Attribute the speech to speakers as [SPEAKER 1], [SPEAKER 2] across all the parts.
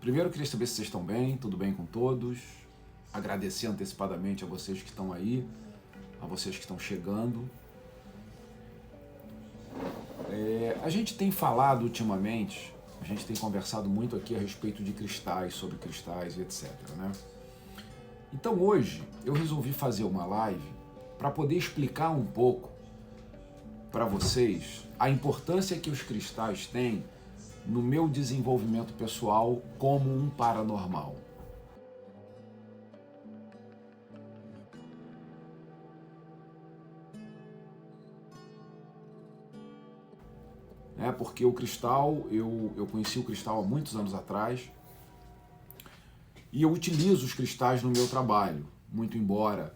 [SPEAKER 1] Primeiro, eu queria saber se vocês estão bem, tudo bem com todos. Agradecer antecipadamente a vocês que estão aí, a vocês que estão chegando. A gente tem falado ultimamente, a gente tem conversado muito aqui a respeito de cristais, sobre cristais e etc, né? Então hoje eu resolvi fazer uma live para poder explicar um pouco para vocês a importância que os cristais têm no meu desenvolvimento pessoal como um paranormal. Porque o cristal, eu conheci o cristal há muitos anos atrás e eu utilizo os cristais no meu trabalho, muito embora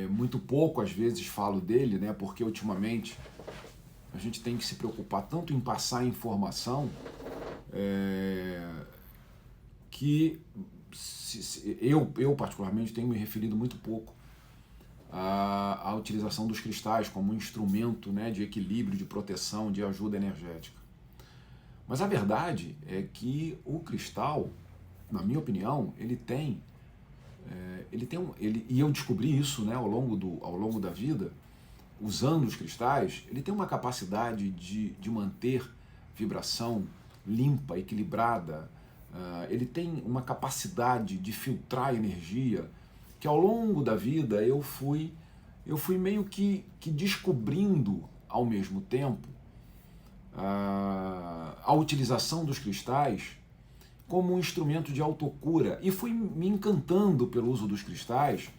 [SPEAKER 1] muito pouco às vezes falo dele, né? Porque ultimamente a gente tem que se preocupar tanto em passar informação que eu particularmente tenho me referido muito pouco à utilização dos cristais como um instrumento, né, de equilíbrio, de proteção, de ajuda energética. Mas a verdade é que o cristal, na minha opinião, e eu descobri isso, né, ao longo da vida, usando os cristais, ele tem uma capacidade de manter vibração limpa, equilibrada, ele tem uma capacidade de filtrar energia que ao longo da vida eu fui meio que descobrindo ao mesmo tempo a utilização dos cristais como um instrumento de autocura e fui me encantando pelo uso dos cristais.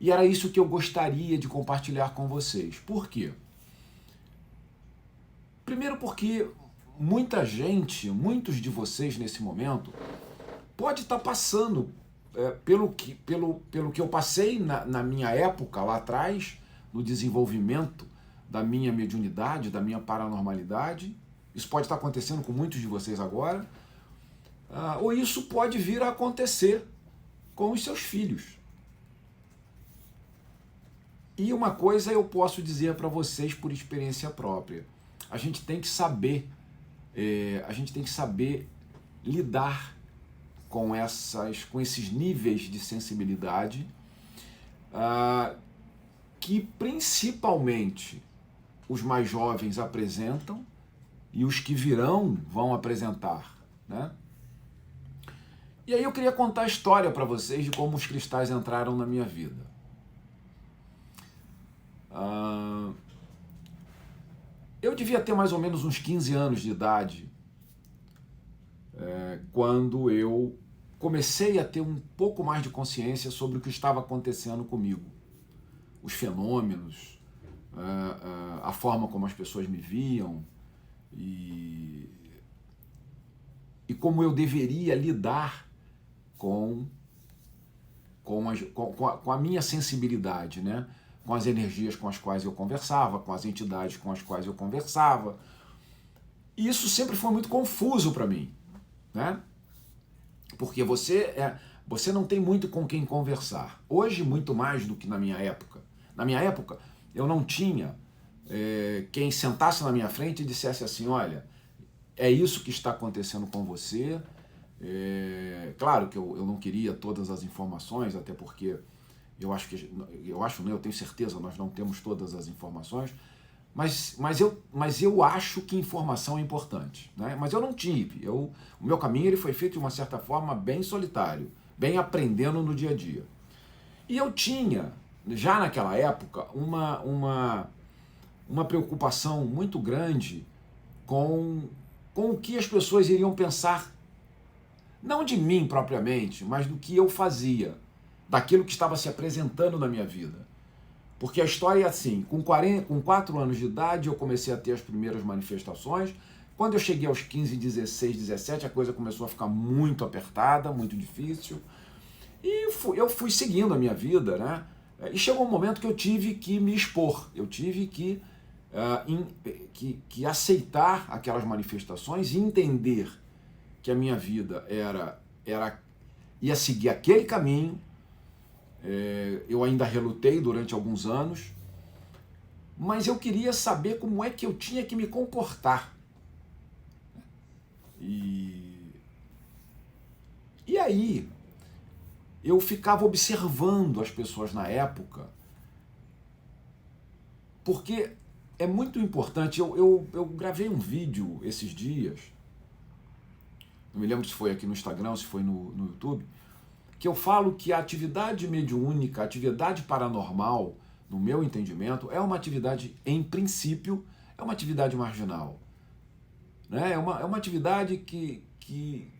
[SPEAKER 1] E era isso que eu gostaria de compartilhar com vocês. Por quê? Primeiro porque muita gente, muitos de vocês nesse momento, pode estar passando pelo que eu passei na minha época lá atrás, no desenvolvimento da minha mediunidade, da minha paranormalidade. Isso pode estar acontecendo com muitos de vocês agora. Ou isso pode vir a acontecer com os seus filhos. E uma coisa eu posso dizer para vocês por experiência própria. A gente tem que saber lidar com esses níveis de sensibilidade que principalmente os mais jovens apresentam e os que virão vão apresentar, né? E aí eu queria contar a história para vocês de como os cristais entraram na minha vida. Eu devia ter mais ou menos uns 15 anos de idade quando eu comecei a ter um pouco mais de consciência sobre o que estava acontecendo comigo. Os fenômenos, a forma como as pessoas me viam e como eu deveria lidar com a minha sensibilidade, né? Com as energias com as quais eu conversava, com as entidades com as quais eu conversava. E isso sempre foi muito confuso para mim, né? Porque você não tem muito com quem conversar. Hoje, muito mais do que na minha época. Na minha época, eu não tinha quem sentasse na minha frente e dissesse assim, olha, é isso que está acontecendo com você. Claro que eu não queria todas as informações, até porque eu tenho certeza, nós não temos todas as informações, mas eu acho que informação é importante, né? Mas eu não tive. O meu caminho ele foi feito de uma certa forma bem solitário, bem aprendendo no dia a dia. E eu tinha, já naquela época, uma preocupação muito grande com o que as pessoas iriam pensar, não de mim propriamente, mas do que eu fazia, daquilo que estava se apresentando na minha vida. Porque a história é assim, com 4 anos de idade eu comecei a ter as primeiras manifestações. Quando eu cheguei aos 15, 16, 17, a coisa começou a ficar muito apertada, muito difícil. E eu fui seguindo a minha vida, né? E chegou um momento que eu tive que me expor, eu tive que aceitar aquelas manifestações e entender que a minha vida ia seguir aquele caminho. Eu ainda relutei durante alguns anos, mas eu queria saber como é que eu tinha que me comportar. E aí, eu ficava observando as pessoas na época, porque é muito importante. Eu gravei um vídeo esses dias, não me lembro se foi aqui no Instagram, se foi no YouTube, que eu falo que a atividade mediúnica, a atividade paranormal, no meu entendimento, é uma atividade, em princípio, é uma atividade marginal. Né? É uma atividade que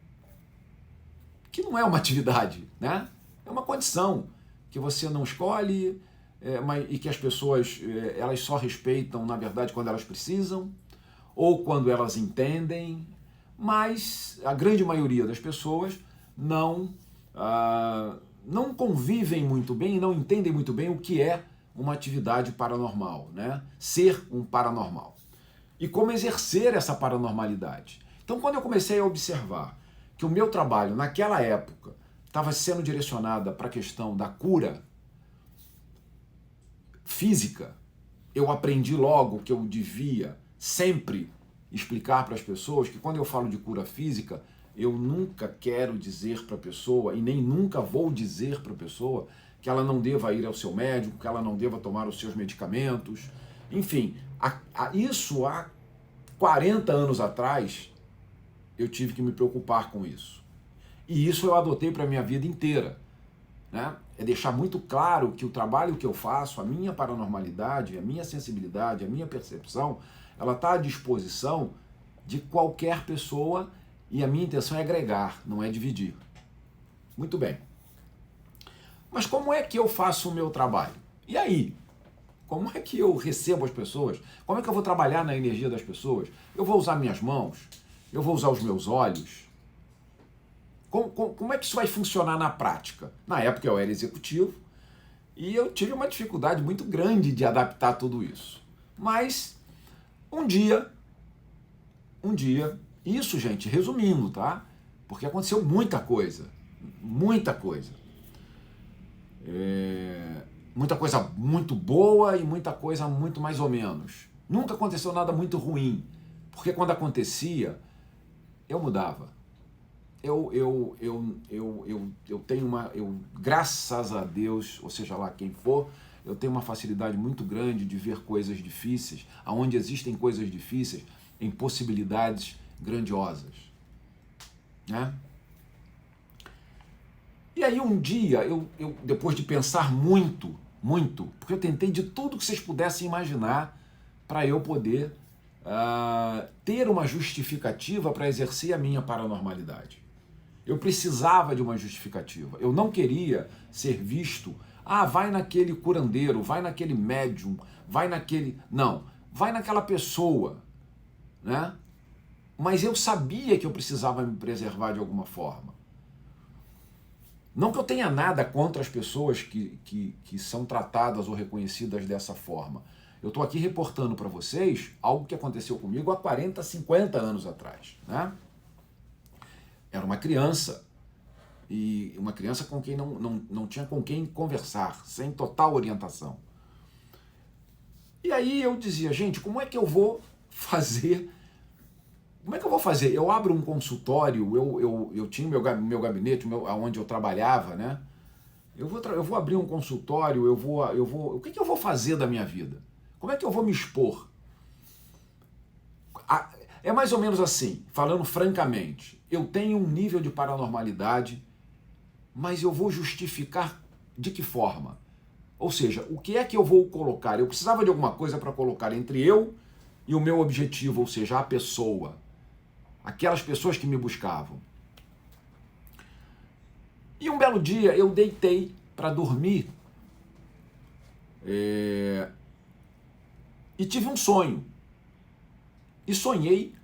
[SPEAKER 1] não é uma atividade, né? É uma condição que você não escolhe, e que as pessoas elas só respeitam, na verdade, quando elas precisam ou quando elas entendem, mas a grande maioria das pessoas não convivem muito bem e não entendem muito bem o que é uma atividade paranormal, né? Ser um paranormal. E como exercer essa paranormalidade. Então, quando eu comecei a observar que o meu trabalho, naquela época, estava sendo direcionada para a questão da cura física, eu aprendi logo que eu devia sempre explicar para as pessoas que quando eu falo de cura física, eu nunca quero dizer para a pessoa, e nem nunca vou dizer para a pessoa, que ela não deva ir ao seu médico, que ela não deva tomar os seus medicamentos. Enfim, isso há 40 anos atrás, eu tive que me preocupar com isso. E isso eu adotei para a minha vida inteira. Né? É deixar muito claro que o trabalho que eu faço, a minha paranormalidade, a minha sensibilidade, a minha percepção, ela está à disposição de qualquer pessoa e a minha intenção é agregar, não é dividir. Muito bem. Mas como é que eu faço o meu trabalho? E aí? Como é que eu recebo as pessoas? Como é que eu vou trabalhar na energia das pessoas? Eu vou usar minhas mãos? Eu vou usar os meus olhos? Como é que isso vai funcionar na prática? Na época eu era executivo e eu tive uma dificuldade muito grande de adaptar tudo isso. Mas um dia, isso, gente, resumindo, tá? Porque aconteceu muita coisa. Muita coisa muito boa e muita coisa muito mais ou menos. Nunca aconteceu nada muito ruim, porque quando acontecia, eu mudava. Eu tenho graças a Deus, ou seja lá quem for, eu tenho uma facilidade muito grande de ver coisas difíceis, aonde existem coisas difíceis, em possibilidades grandiosas. Né? E aí um dia, eu depois de pensar muito, porque eu tentei de tudo que vocês pudessem imaginar para eu poder ter uma justificativa para exercer a minha paranormalidade. Eu precisava de uma justificativa. Eu não queria ser visto, vai naquele curandeiro, vai naquele médium, vai naquele... Não, vai naquela pessoa, né? Mas eu sabia que eu precisava me preservar de alguma forma. Não que eu tenha nada contra as pessoas que são tratadas ou reconhecidas dessa forma. Eu estou aqui reportando para vocês algo que aconteceu comigo há 40, 50 anos atrás. Né? Era uma criança, e uma criança com quem não tinha com quem conversar, sem total orientação. E aí eu dizia, gente, como é que eu vou fazer? Como é que eu vou fazer? Eu abro um consultório, eu tinha meu gabinete, onde eu trabalhava, né? Eu vou abrir um consultório, o que eu vou fazer da minha vida? Como é que eu vou me expor? É mais ou menos assim, falando francamente, eu tenho um nível de paranormalidade, mas eu vou justificar de que forma? Ou seja, o que é que eu vou colocar? Eu precisava de alguma coisa para colocar entre eu e o meu objetivo, ou seja, a pessoa. Aquelas pessoas que me buscavam. E um belo dia eu deitei para dormir e tive um sonho. E sonhei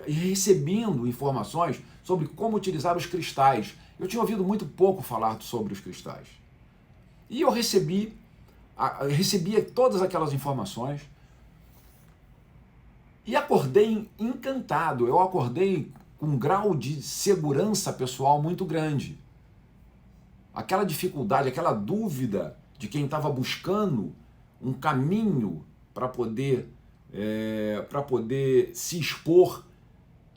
[SPEAKER 1] recebendo informações sobre como utilizar os cristais. Eu tinha ouvido muito pouco falar sobre os cristais. E eu recebia todas aquelas informações e acordei encantado. Eu acordei com um grau de segurança pessoal muito grande. Aquela dificuldade, aquela dúvida de quem estava buscando um caminho para poder se expor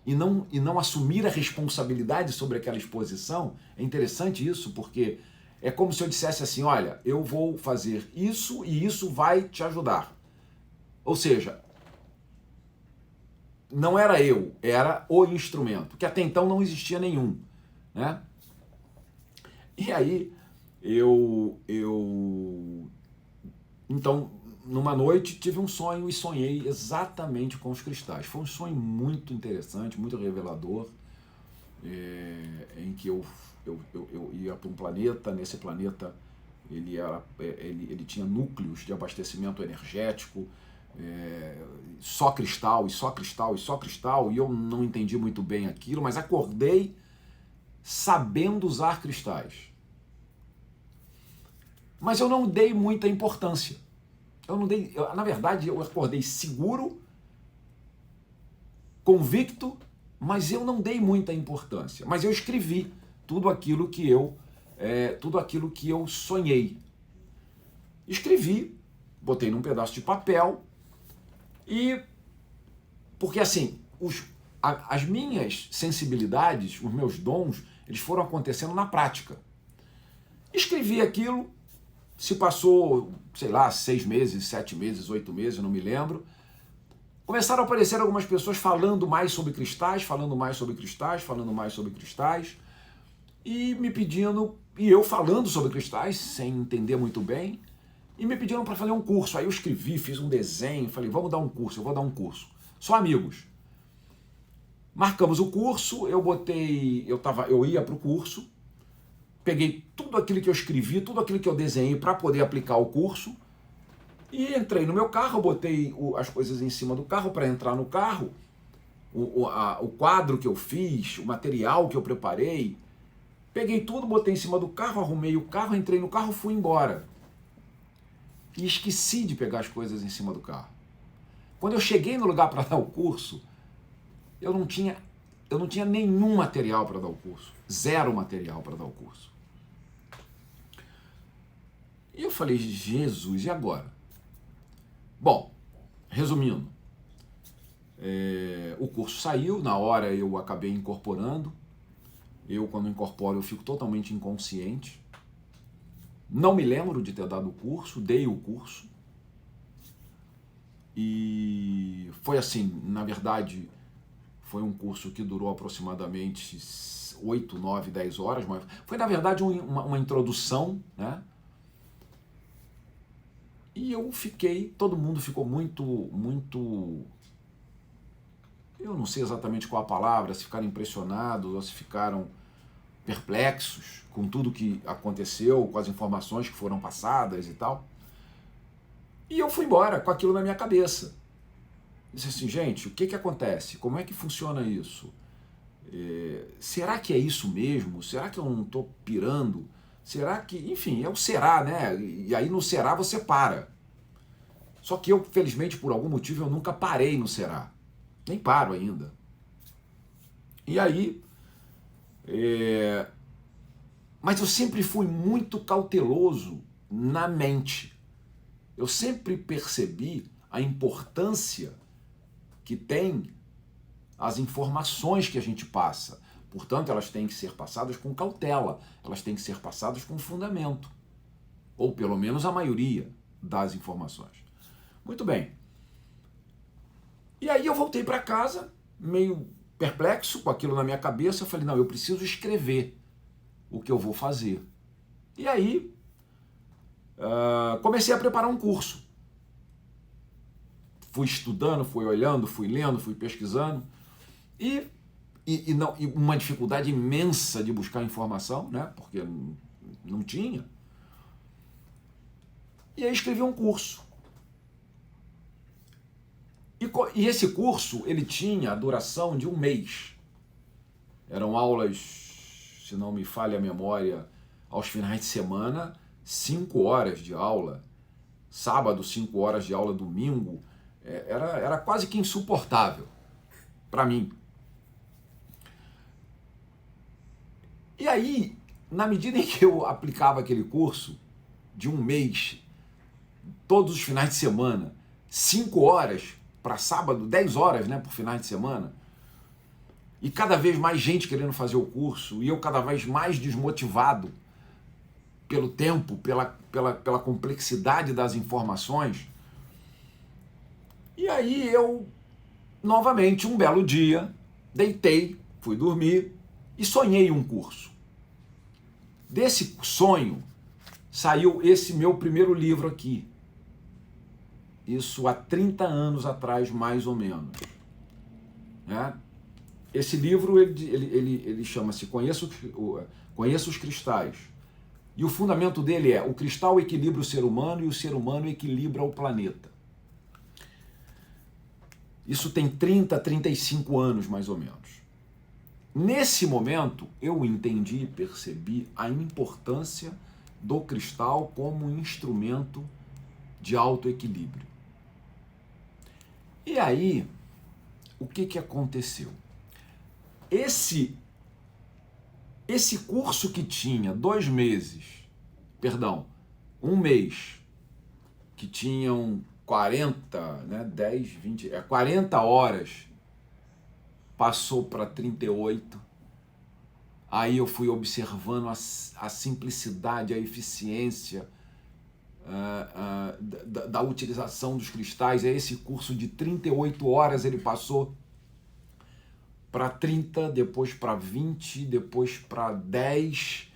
[SPEAKER 1] e não assumir a responsabilidade sobre aquela exposição. É interessante isso, porque é como se eu dissesse assim, olha, eu vou fazer isso e isso vai te ajudar. Ou seja, não era eu, era o instrumento, que até então não existia nenhum, né? E aí, então, numa noite, tive um sonho e sonhei exatamente com os cristais. Foi um sonho muito interessante, muito revelador, em que eu ia para um planeta. Nesse planeta ele tinha núcleos de abastecimento energético, só cristal, e só cristal, e só cristal, e eu não entendi muito bem aquilo, mas acordei sabendo usar cristais. Mas eu não dei muita importância. Na verdade, eu acordei seguro, convicto, mas eu não dei muita importância. Mas eu escrevi tudo aquilo que eu sonhei. Escrevi, botei num pedaço de papel e... Porque assim, as minhas sensibilidades, os meus dons, eles foram acontecendo na prática. Escrevi aquilo, se passou, sei lá, 6 meses, 7 meses, 8 meses, não me lembro. Começaram a aparecer algumas pessoas falando mais sobre cristais, falando mais sobre cristais, falando mais sobre cristais, e me pedindo, e eu falando sobre cristais, sem entender muito bem, e me pediram para fazer um curso. Aí eu escrevi, fiz um desenho, falei, vamos dar um curso, eu vou dar um curso. Só amigos. Marcamos o curso, eu ia para o curso, peguei tudo aquilo que eu escrevi, tudo aquilo que eu desenhei para poder aplicar o curso, e entrei no meu carro, botei as coisas em cima do carro para entrar no carro, o quadro que eu fiz, o material que eu preparei, peguei tudo, botei em cima do carro, arrumei o carro, entrei no carro, fui embora. E esqueci de pegar as coisas em cima do carro. Quando eu cheguei no lugar para dar o curso, eu não tinha nenhum material para dar o curso. Zero material para dar o curso. E eu falei, Jesus, e agora? Bom, resumindo, o curso saiu, na hora eu acabei incorporando. Quando incorporo, eu fico totalmente inconsciente. Não me lembro de ter dado o curso, dei o curso. E foi assim, na verdade, foi um curso que durou aproximadamente 8, 9, 10 horas, mas foi, na verdade, uma introdução, né? E todo mundo ficou muito, eu não sei exatamente qual a palavra, se ficaram impressionados ou se ficaram perplexos com tudo que aconteceu, com as informações que foram passadas e tal. E eu fui embora com aquilo na minha cabeça. Disse assim, gente, o que acontece? Como é que funciona isso? Será que é isso mesmo? Será que eu não estou pirando? Será que... Enfim, é o será, né? E aí no será você para. Só que eu, felizmente, por algum motivo, eu nunca parei no será. Nem paro ainda. E aí... Mas eu sempre fui muito cauteloso na mente. Eu sempre percebi a importância que tem as informações que a gente passa. Portanto, elas têm que ser passadas com cautela, elas têm que ser passadas com fundamento. Ou pelo menos a maioria das informações. Muito bem. E aí eu voltei para casa, meio perplexo com aquilo na minha cabeça. Eu falei, não, eu preciso escrever o que eu vou fazer. E aí, comecei a preparar um curso. Fui estudando, fui olhando, fui lendo, fui pesquisando. E uma dificuldade imensa de buscar informação, né? Porque não tinha. E aí escrevi um curso. E esse curso, ele tinha a duração de 1 mês. Eram aulas, se não me falha a memória, aos finais de semana, 5 horas de aula. Sábado, 5 horas de aula, domingo. Era quase que insuportável para mim. E aí, na medida em que eu aplicava aquele curso de 1 mês, todos os finais de semana, 5 horas para sábado, 10 horas, né, por finais de semana, e cada vez mais gente querendo fazer o curso, e eu cada vez mais desmotivado pelo tempo, pela complexidade das informações. E aí eu, novamente, um belo dia, deitei, fui dormir e sonhei um curso. Desse sonho saiu esse meu primeiro livro aqui. Isso há 30 anos atrás, mais ou menos. Né? Esse livro, ele chama-se Conheça os Cristais. E o fundamento dele é: o cristal equilibra o ser humano e o ser humano equilibra o planeta. Isso tem 30, 35 anos, mais ou menos. Nesse momento, eu entendi e percebi a importância do cristal como instrumento de autoequilíbrio. E aí, o que aconteceu? Esse curso que tinha 2 meses, perdão, 1 mês, que tinham 40, né, 10, 20, 40 horas, passou para 38. Aí eu fui observando a simplicidade, a eficiência da utilização dos cristais. Esse curso de 38 horas ele passou para 30, depois para 20, depois para 10.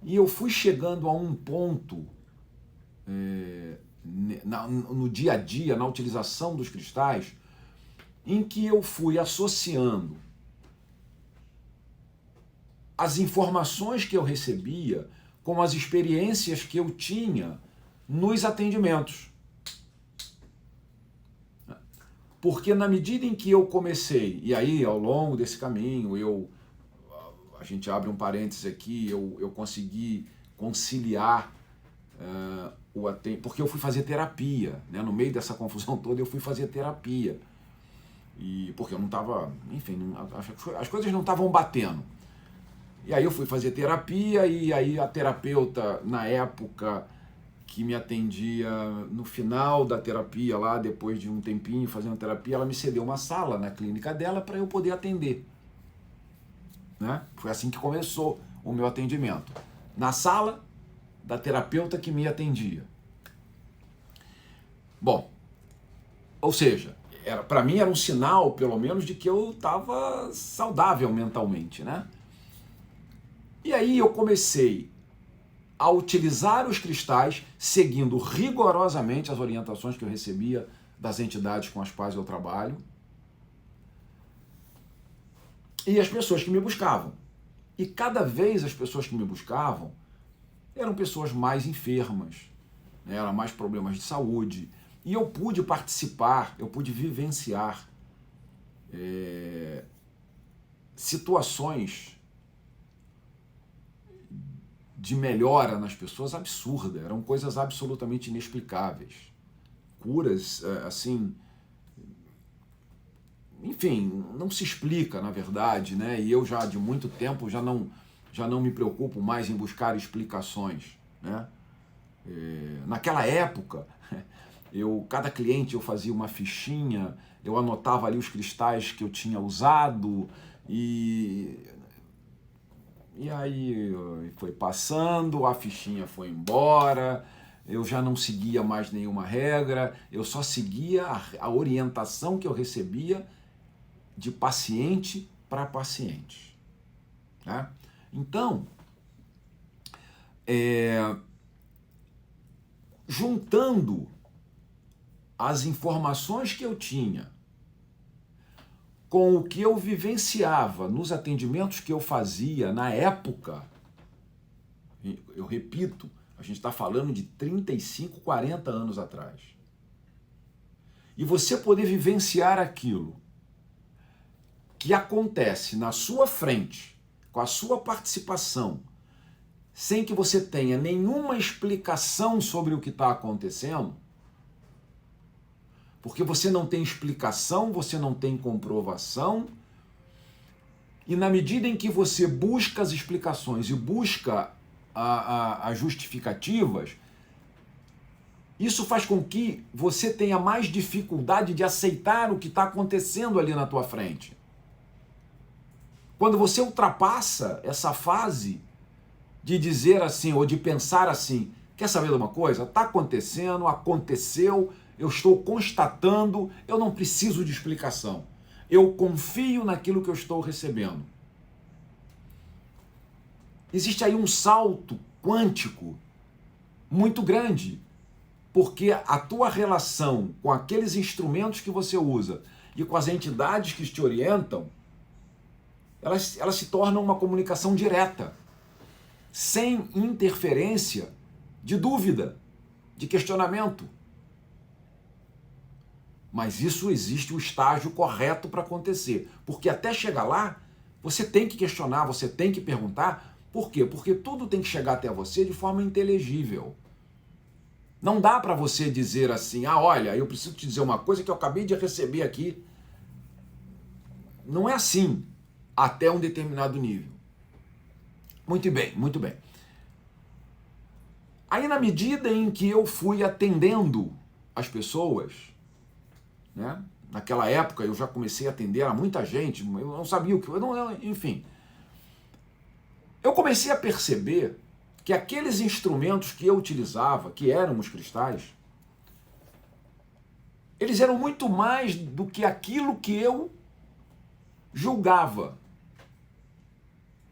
[SPEAKER 1] E eu fui chegando a um ponto no dia a dia, na utilização dos cristais, em que eu fui associando as informações que eu recebia com as experiências que eu tinha nos atendimentos. Porque na medida em que eu comecei, e aí ao longo desse caminho, a gente abre um parênteses aqui, eu consegui conciliar porque eu fui fazer terapia, né? No meio dessa confusão toda eu fui fazer terapia. Porque eu não estava, enfim, as coisas não estavam batendo. E aí eu fui fazer terapia, e aí a terapeuta, na época que me atendia, no final da terapia, lá depois de um tempinho fazendo terapia, ela me cedeu uma sala na clínica dela para eu poder atender. Né? Foi assim que começou o meu atendimento. Na sala da terapeuta que me atendia. Bom, ou seja, para mim era um sinal, pelo menos, de que eu estava saudável mentalmente, né? E aí eu comecei a utilizar os cristais, seguindo rigorosamente as orientações que eu recebia das entidades com as quais eu trabalho, e as pessoas que me buscavam. E cada vez as pessoas que me buscavam eram pessoas mais enfermas, né? Eram mais problemas de saúde. E eu pude participar, eu pude vivenciar situações de melhora nas pessoas absurda, eram coisas absolutamente inexplicáveis. Curas, assim, enfim, não se explica, na verdade, né? E eu já de muito tempo já não me preocupo mais em buscar explicações, né? Naquela época, cada cliente eu fazia uma fichinha, eu anotava ali os cristais que eu tinha usado, e aí foi passando, a fichinha foi embora, eu já não seguia mais nenhuma regra, eu só seguia a orientação que eu recebia de paciente para paciente. Né? Então, juntando as informações que eu tinha com o que eu vivenciava nos atendimentos que eu fazia na época, eu repito, a gente está falando de 35, 40 anos atrás. E você poder vivenciar aquilo que acontece na sua frente, com a sua participação, sem que você tenha nenhuma explicação sobre o que está acontecendo, porque você não tem explicação, você não tem comprovação, e na medida em que você busca as explicações e busca as justificativas, isso faz com que você tenha mais dificuldade de aceitar o que está acontecendo ali na tua frente. Quando você ultrapassa essa fase de dizer assim, ou de pensar assim, quer saber de uma coisa? Está acontecendo, aconteceu, eu estou constatando, eu não preciso de explicação. Eu confio naquilo que eu estou recebendo. Existe aí um salto quântico muito grande, porque a tua relação com aqueles instrumentos que você usa e com as entidades que te orientam, elas se tornam uma comunicação direta, sem interferência de dúvida, de questionamento. Mas isso existe o estágio correto para acontecer, porque até chegar lá, você tem que questionar, você tem que perguntar. Por quê? Porque tudo tem que chegar até você de forma inteligível. Não dá para você dizer assim, olha, eu preciso te dizer uma coisa que eu acabei de receber aqui. Não é assim, até um determinado nível. Muito bem, muito bem. Aí, na medida em que eu fui atendendo as pessoas, né? Naquela época eu já comecei a atender a muita gente, eu não sabia o que... enfim. Eu comecei a perceber que aqueles instrumentos que eu utilizava, que eram os cristais, eles eram muito mais do que aquilo que eu julgava.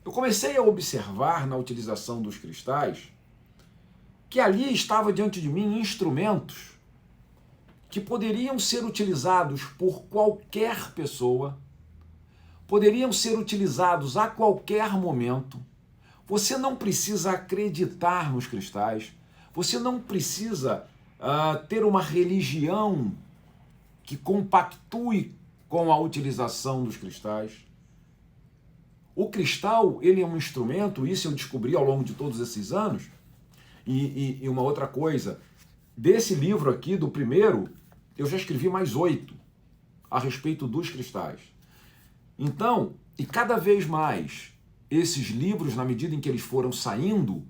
[SPEAKER 1] Eu comecei a observar na utilização dos cristais que ali estava diante de mim instrumentos que poderiam ser utilizados por qualquer pessoa, poderiam ser utilizados a qualquer momento. Você não precisa acreditar nos cristais, você não precisa ter uma religião que compactue com a utilização dos cristais. O cristal, ele é um instrumento, isso eu descobri ao longo de todos esses anos, e uma outra coisa, desse livro aqui, do primeiro, eu já escrevi mais 8 a respeito dos cristais. Então, e cada vez mais, esses livros, na medida em que eles foram saindo,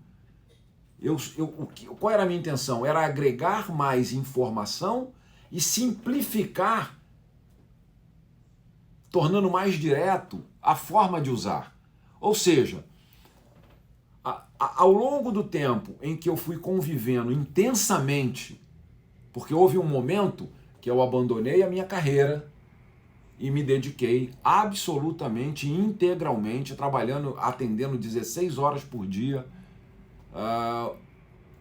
[SPEAKER 1] qual era a minha intenção? Era agregar mais informação e simplificar, tornando mais direto a forma de usar. Ou seja, ao longo do tempo em que eu fui convivendo intensamente, porque houve um momento que eu abandonei a minha carreira e me dediquei absolutamente, integralmente, trabalhando, atendendo 16 horas por dia,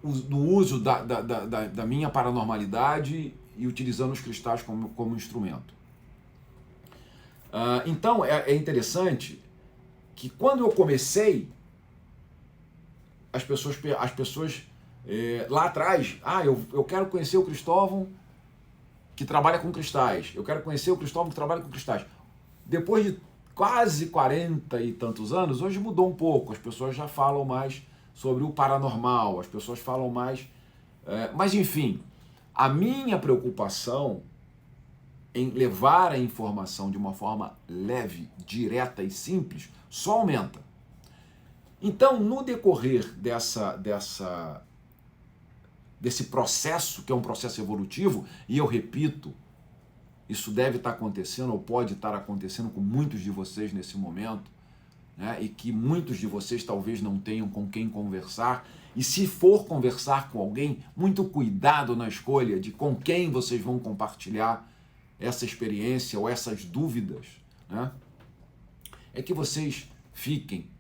[SPEAKER 1] no uso da minha paranormalidade e utilizando os cristais como instrumento. Então, é interessante que quando eu comecei, as pessoas lá atrás, eu quero conhecer o Cristóvão que trabalha com cristais, eu quero conhecer o Cristóvão que trabalha com cristais. Depois de quase 40 e tantos anos, hoje mudou um pouco, as pessoas já falam mais sobre o paranormal, as pessoas falam mais... mas enfim, a minha preocupação em levar a informação de uma forma leve, direta e simples só aumenta. Então, no decorrer desse processo, que é um processo evolutivo, e eu repito, isso deve estar acontecendo, ou pode estar acontecendo com muitos de vocês nesse momento, né? E que muitos de vocês talvez não tenham com quem conversar, e se for conversar com alguém, muito cuidado na escolha de com quem vocês vão compartilhar essa experiência ou essas dúvidas, né? É que vocês fiquem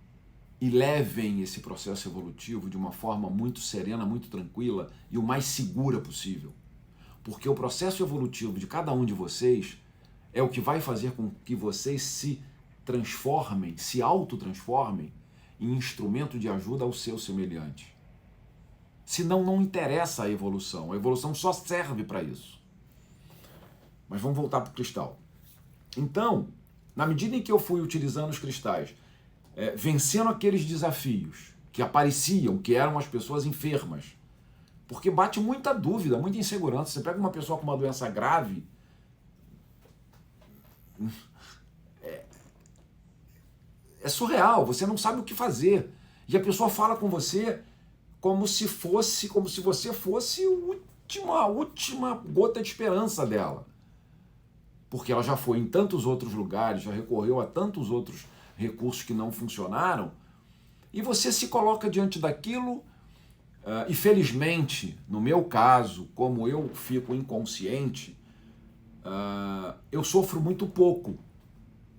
[SPEAKER 1] e levem esse processo evolutivo de uma forma muito serena, muito tranquila e o mais segura possível. Porque o processo evolutivo de cada um de vocês é o que vai fazer com que vocês se transformem, se autotransformem em instrumento de ajuda ao seu semelhante. Senão não interessa a evolução só serve para isso. Mas vamos voltar para o cristal. Então, na medida em que eu fui utilizando os cristais, vencendo aqueles desafios que apareciam, que eram as pessoas enfermas, porque bate muita dúvida, muita insegurança. Você pega uma pessoa com uma doença grave, é surreal, você não sabe o que fazer. E a pessoa fala com você como se você fosse a última gota de esperança dela. Porque ela já foi em tantos outros lugares, já recorreu a tantos outros recursos que não funcionaram, e você se coloca diante daquilo, e felizmente, no meu caso, como eu fico inconsciente, eu sofro muito pouco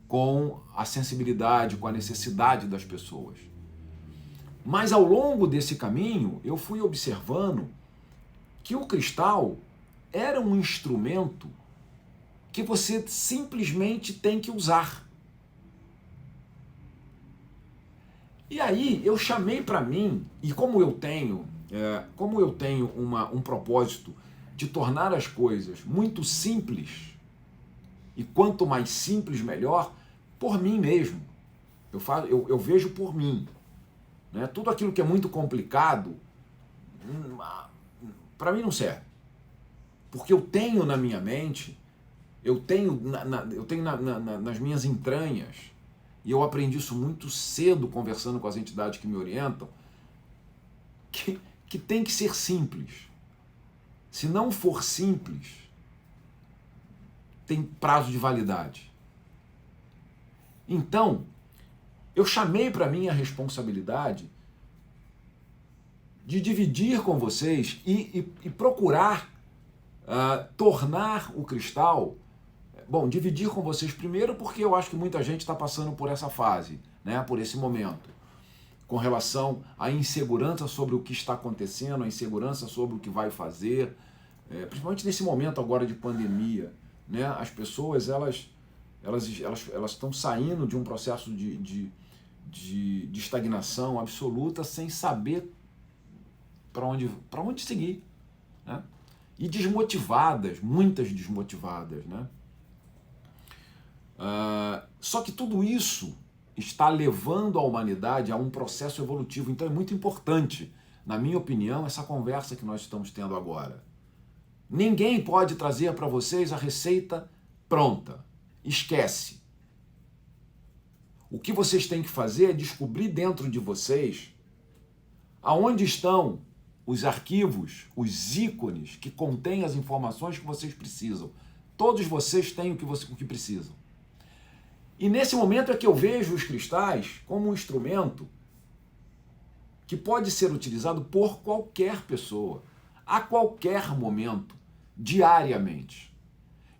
[SPEAKER 1] com a sensibilidade, com a necessidade das pessoas. Mas ao longo desse caminho, eu fui observando que o cristal era um instrumento que você simplesmente tem que usar. E aí eu chamei para mim, e como eu tenho um propósito de tornar as coisas muito simples, e quanto mais simples melhor, por mim mesmo. Eu vejo por mim. Né? Tudo aquilo que é muito complicado, para mim não serve. Porque eu tenho na minha mente, eu tenho nas minhas entranhas, e eu aprendi isso muito cedo conversando com as entidades que me orientam, que tem que ser simples. Se não for simples, tem prazo de validade. Então, eu chamei para mim a responsabilidade de dividir com vocês e procurar tornar o cristal... Bom, dividir com vocês primeiro porque eu acho que muita gente está passando por essa fase, né, por esse momento, com relação à insegurança sobre o que está acontecendo, a insegurança sobre o que vai fazer, principalmente nesse momento agora de pandemia, né, as pessoas elas estão saindo de um processo de estagnação absoluta sem saber para onde seguir, né? E desmotivadas, muitas desmotivadas, né? Só que tudo isso está levando a humanidade a um processo evolutivo. Então é muito importante, na minha opinião, essa conversa que nós estamos tendo agora. Ninguém pode trazer para vocês a receita pronta. Esquece. O que vocês têm que fazer é descobrir dentro de vocês aonde estão os arquivos, os ícones que contêm as informações que vocês precisam. Todos vocês têm o que precisam. E nesse momento é que eu vejo os cristais como um instrumento que pode ser utilizado por qualquer pessoa, a qualquer momento, diariamente.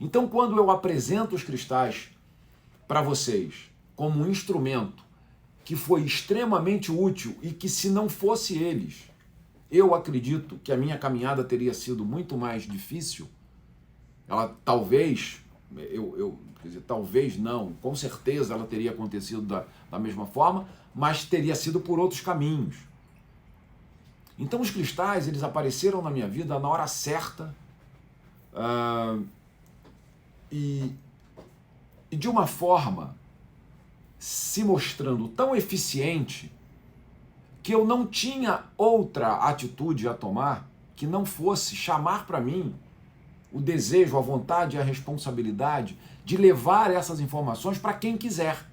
[SPEAKER 1] Então, quando eu apresento os cristais para vocês como um instrumento que foi extremamente útil e que, se não fosse eles, eu acredito que a minha caminhada teria sido muito mais difícil. Ela talvez, quer dizer, talvez não, com certeza ela teria acontecido da mesma forma, mas teria sido por outros caminhos. Então os cristais, eles apareceram na minha vida na hora certa, e de uma forma se mostrando tão eficiente que eu não tinha outra atitude a tomar que não fosse chamar para mim o desejo, a vontade e a responsabilidade de levar essas informações para quem quiser.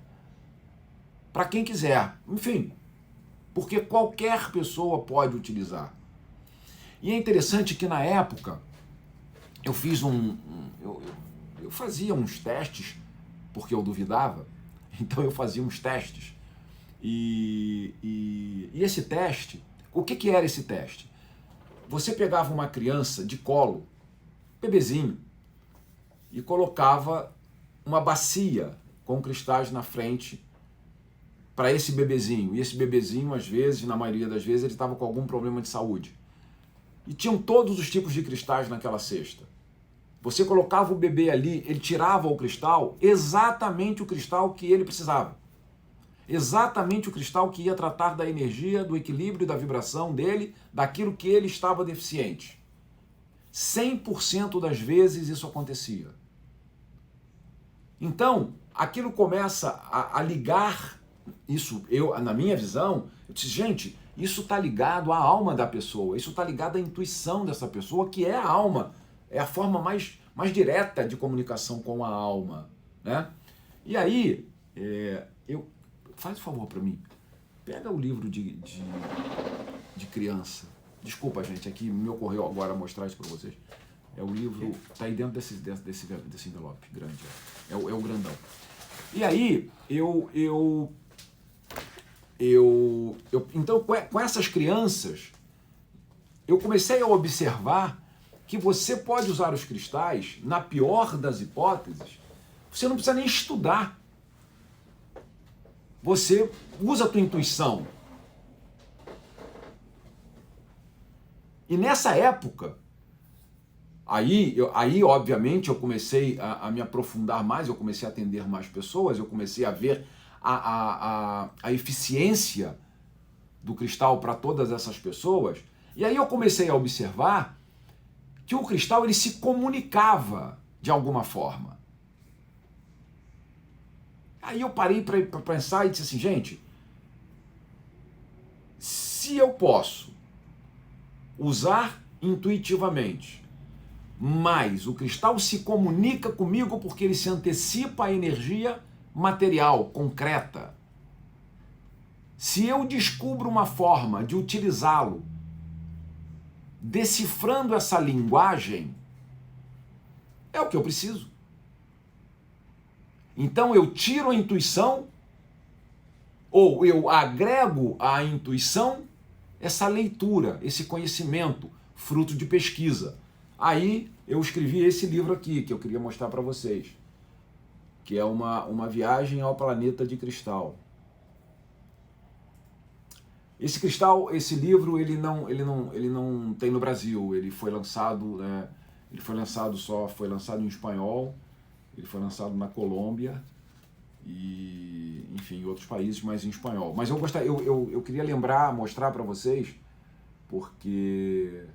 [SPEAKER 1] Para quem quiser. Enfim, porque qualquer pessoa pode utilizar. E é interessante que na época eu fiz eu fazia uns testes, porque eu duvidava, então eu fazia uns testes. E esse teste, o que era esse teste? Você pegava uma criança de colo, bebezinho, e colocava uma bacia com cristais na frente para esse bebezinho. E esse bebezinho, às vezes, na maioria das vezes, ele estava com algum problema de saúde. E tinham todos os tipos de cristais naquela cesta. Você colocava o bebê ali, ele tirava o cristal, exatamente o cristal que ele precisava. Exatamente o cristal que ia tratar da energia, do equilíbrio e da vibração dele, daquilo que ele estava deficiente. 100% das vezes isso acontecia. Então, aquilo começa a ligar, isso, na minha visão, eu disse, gente, isso está ligado à alma da pessoa, isso está ligado à intuição dessa pessoa, que é a alma, é a forma mais direta de comunicação com a alma, né? E aí, faz um favor para mim, pega o livro de criança. Desculpa, gente, aqui me ocorreu agora mostrar isso para vocês. É o livro, tá aí dentro desse envelope grande. É o grandão. E aí, então, com essas crianças, eu comecei a observar que você pode usar os cristais, na pior das hipóteses, você não precisa nem estudar. Você usa a tua intuição. E nessa época, aí obviamente, eu comecei a me aprofundar mais, eu comecei a atender mais pessoas, eu comecei a ver a eficiência do cristal para todas essas pessoas. E aí eu comecei a observar que o cristal ele se comunicava de alguma forma. Aí eu parei para pensar e disse assim, gente, se eu posso usar intuitivamente, mas o cristal se comunica comigo porque ele se antecipa à energia material, concreta. Se eu descubro uma forma de utilizá-lo, decifrando essa linguagem, é o que eu preciso. Então eu tiro a intuição, ou eu agrego à intuição essa leitura, esse conhecimento, fruto de pesquisa. Aí eu escrevi esse livro aqui, que eu queria mostrar para vocês, que é uma viagem ao planeta de cristal. Esse cristal, esse livro, ele não tem no Brasil. Ele foi lançado, foi lançado em espanhol. Ele foi lançado na Colômbia e, enfim, em outros países, mas em espanhol. Mas eu queria mostrar para vocês, porque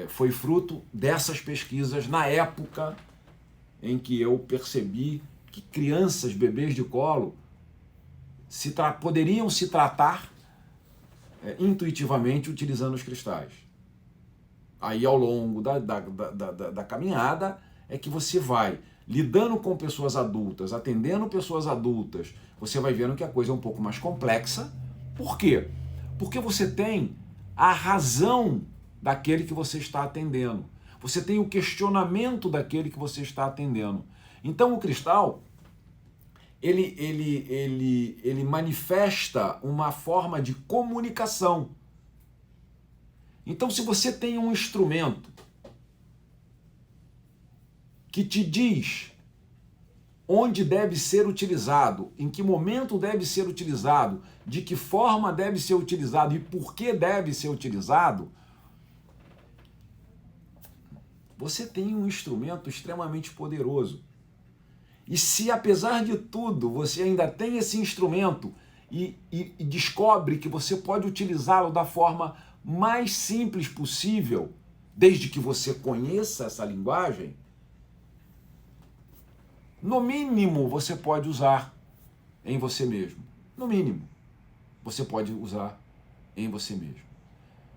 [SPEAKER 1] foi fruto dessas pesquisas na época em que eu percebi que crianças, bebês de colo, poderiam se tratar intuitivamente utilizando os cristais. Aí, ao longo da caminhada, é que você vai lidando com pessoas adultas, atendendo pessoas adultas, você vai vendo que a coisa é um pouco mais complexa. Por quê? Porque você tem a razão daquele que você está atendendo. Você tem o questionamento daquele que você está atendendo. Então, o cristal, ele manifesta uma forma de comunicação. Então, se você tem um instrumento que te diz onde deve ser utilizado, em que momento deve ser utilizado, de que forma deve ser utilizado e por que deve ser utilizado, você tem um instrumento extremamente poderoso. E se, apesar de tudo, você ainda tem esse instrumento e descobre que você pode utilizá-lo da forma mais simples possível, desde que você conheça essa linguagem, no mínimo você pode usar em você mesmo. No mínimo, você pode usar em você mesmo.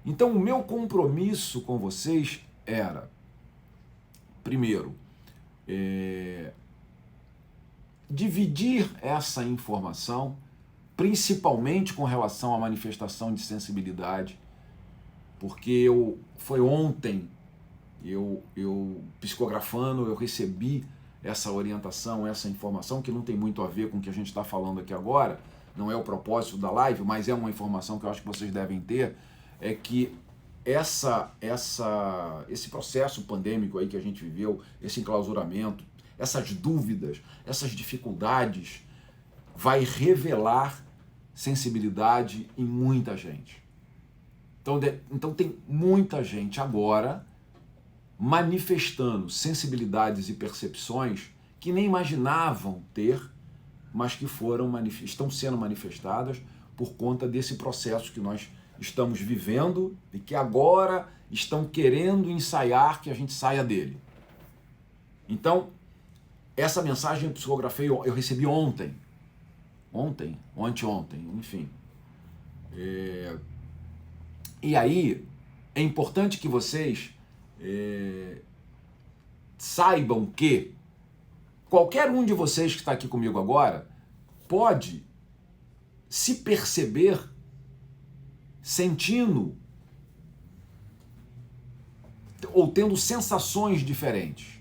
[SPEAKER 1] Então, o meu compromisso com vocês era, primeiro, dividir essa informação, principalmente com relação à manifestação de sensibilidade, porque foi ontem, eu psicografando, eu recebi essa orientação, essa informação, que não tem muito a ver com o que a gente está falando aqui agora, não é o propósito da live, mas é uma informação que eu acho que vocês devem ter, é que esse processo pandêmico aí que a gente viveu, esse enclausuramento, essas dúvidas, essas dificuldades, vai revelar sensibilidade em muita gente. Então tem muita gente agora manifestando sensibilidades e percepções que nem imaginavam ter, mas que estão sendo manifestadas por conta desse processo que nós estamos vivendo e que agora estão querendo ensaiar que a gente saia dele. Então, essa mensagem eu psicografei, eu recebi ontem, ou anteontem, enfim. E aí, é importante que vocês saibam que qualquer um de vocês que está aqui comigo agora pode se perceber sentindo ou tendo sensações diferentes.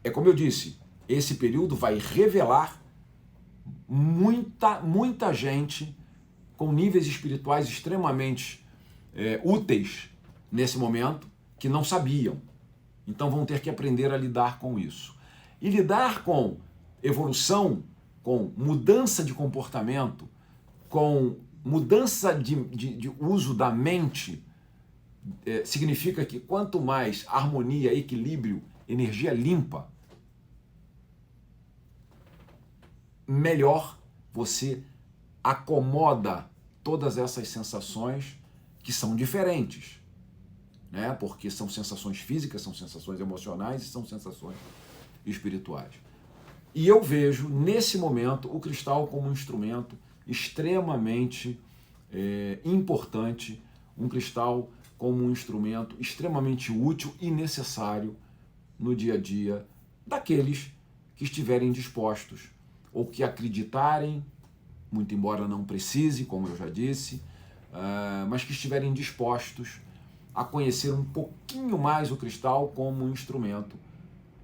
[SPEAKER 1] é como eu disse, esse período vai revelar muita gente com níveis espirituais extremamente úteis nesse momento, que não sabiam. Então vão ter que aprender a lidar com isso. E lidar com evolução, com mudança de comportamento, com mudança de uso da mente, significa que quanto mais harmonia, equilíbrio, energia limpa, melhor você acomoda todas essas sensações que são diferentes, né? Porque são sensações físicas, são sensações emocionais e são sensações espirituais. E eu vejo, nesse momento, o cristal como um instrumento extremamente importante, um cristal como um instrumento extremamente útil e necessário no dia a dia daqueles que estiverem dispostos ou que acreditarem, muito embora não precise, como eu já disse, mas que estiverem dispostos a conhecer um pouquinho mais o cristal como um instrumento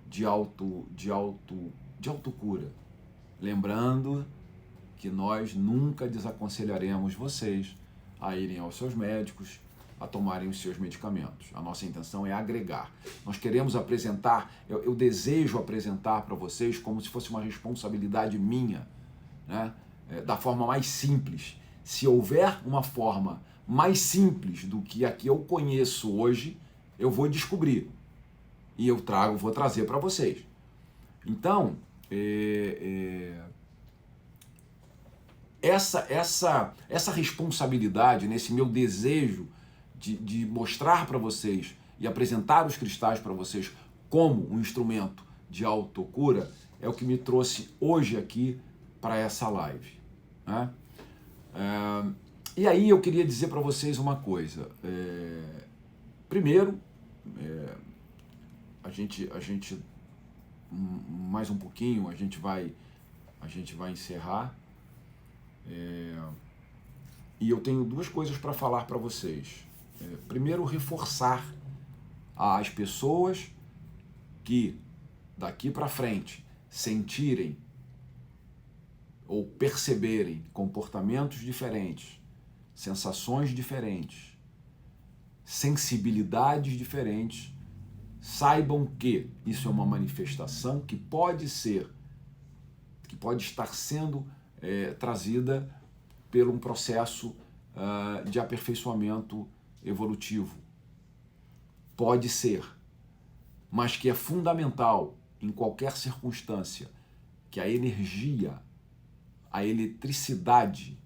[SPEAKER 1] de autocura. Lembrando que nós nunca desaconselharemos vocês a irem aos seus médicos, a tomarem os seus medicamentos. A nossa intenção é agregar. Nós queremos apresentar, eu desejo apresentar para vocês como se fosse uma responsabilidade minha, né? Da forma mais simples. Se houver uma forma mais simples do que a que eu conheço hoje, eu vou descobrir. E eu vou trazer para vocês. Então, essa responsabilidade, nesse meu desejo de mostrar para vocês e apresentar os cristais para vocês como um instrumento de autocura, é o que me trouxe hoje aqui para essa live, né? E aí eu queria dizer para vocês uma coisa. Primeiro, a gente mais um pouquinho, a gente vai encerrar. E eu tenho duas coisas para falar para vocês. Primeiro, reforçar às pessoas que daqui para frente sentirem ou perceberem comportamentos diferentes, sensações diferentes, sensibilidades diferentes, saibam que isso é uma manifestação que pode estar sendo trazida por um processo de aperfeiçoamento evolutivo. Pode ser, mas que é fundamental em qualquer circunstância que a energia, a eletricidade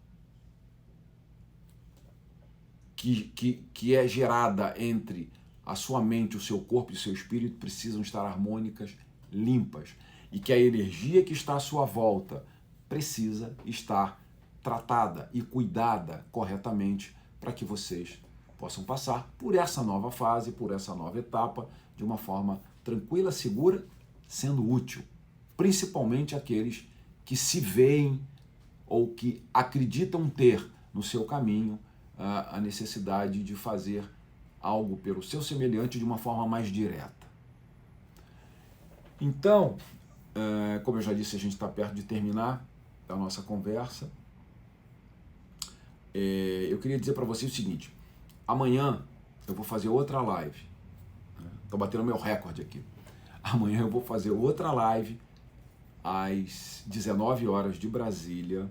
[SPEAKER 1] que é gerada entre a sua mente, o seu corpo e o seu espírito precisam estar harmônicas, limpas, e que a energia que está à sua volta precisa estar tratada e cuidada corretamente para que vocês possam passar por essa nova fase, por essa nova etapa, de uma forma tranquila, segura, sendo útil, principalmente aqueles que se veem ou que acreditam ter no seu caminho a necessidade de fazer algo pelo seu semelhante de uma forma mais direta. Então, como eu já disse, a gente está perto de terminar a nossa conversa. Eu queria dizer para vocês o seguinte: amanhã eu vou fazer outra live. Estou batendo meu recorde aqui. Amanhã eu vou fazer outra live às 19 horas de Brasília.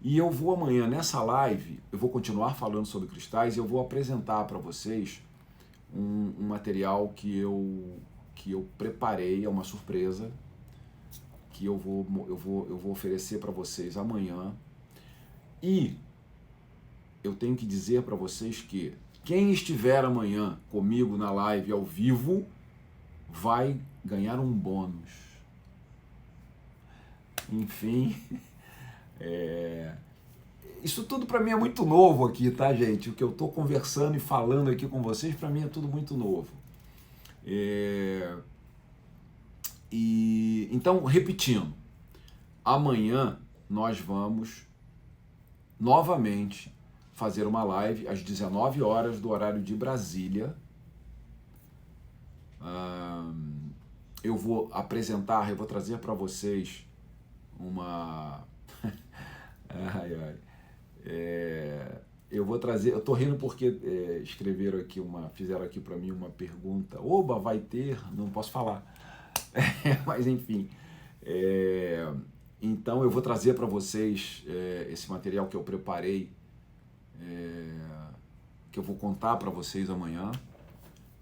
[SPEAKER 1] E eu vou amanhã, nessa live, eu vou continuar falando sobre cristais e eu vou apresentar para vocês um material que eu preparei, é uma surpresa, que eu vou oferecer para vocês amanhã. E eu tenho que dizer para vocês que quem estiver amanhã comigo na live ao vivo vai ganhar um bônus. Enfim, isso tudo para mim é muito novo aqui, tá, gente? O que eu estou conversando e falando aqui com vocês, para mim é tudo muito novo. Então, repetindo, amanhã nós vamos novamente fazer uma live às 19 horas do horário de Brasília. eu vou apresentar, eu vou trazer para vocês uma... ai, ai. Eu vou trazer, eu tô rindo porque escreveram aqui fizeram aqui para mim uma pergunta. Oba, vai ter? Não posso falar. Mas enfim. Então eu vou trazer para vocês esse material que eu preparei, que eu vou contar para vocês amanhã.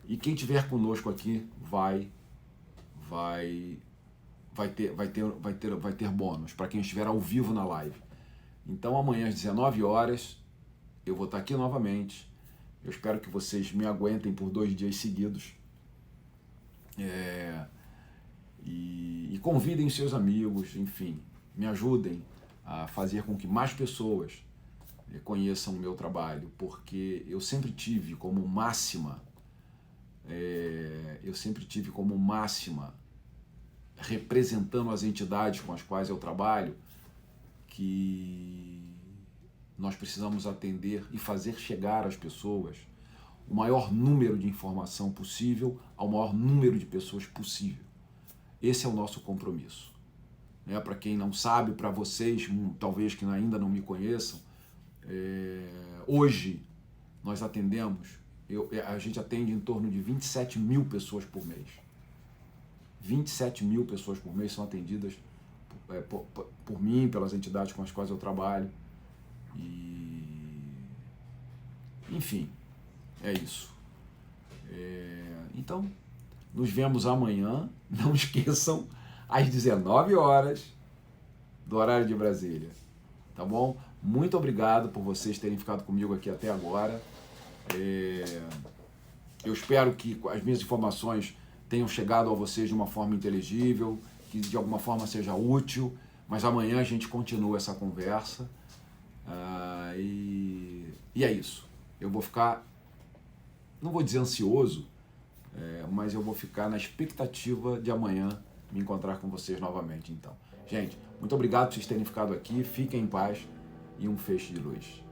[SPEAKER 1] E quem tiver conosco aqui vai ter bônus para quem estiver ao vivo na live. Então amanhã às 19 horas eu vou estar aqui novamente. Eu espero que vocês me aguentem por 2 dias seguidos. E convidem seus amigos, enfim, me ajudem a fazer com que mais pessoas conheçam o meu trabalho, porque eu sempre tive como máxima, representando as entidades com as quais eu trabalho, que nós precisamos atender e fazer chegar às pessoas o maior número de informação possível ao maior número de pessoas possível. Esse é o nosso compromisso. Para quem não sabe, para vocês, talvez que ainda não me conheçam, hoje nós atendemos, a gente atende em torno de 27 mil pessoas por mês. 27 mil pessoas por mês são atendidas por mim, pelas entidades com as quais eu trabalho. Enfim, é isso. Então, nos vemos amanhã. Não esqueçam, às 19 horas do horário de Brasília. Tá bom? Muito obrigado por vocês terem ficado comigo aqui até agora. Eu espero que as minhas informações tenham chegado a vocês de uma forma inteligível, que de alguma forma seja útil, mas amanhã a gente continua essa conversa. E é isso. Eu vou ficar, não vou dizer ansioso, mas eu vou ficar na expectativa de amanhã me encontrar com vocês novamente. Então, gente, muito obrigado por vocês terem ficado aqui, fiquem em paz e um feixe de luz.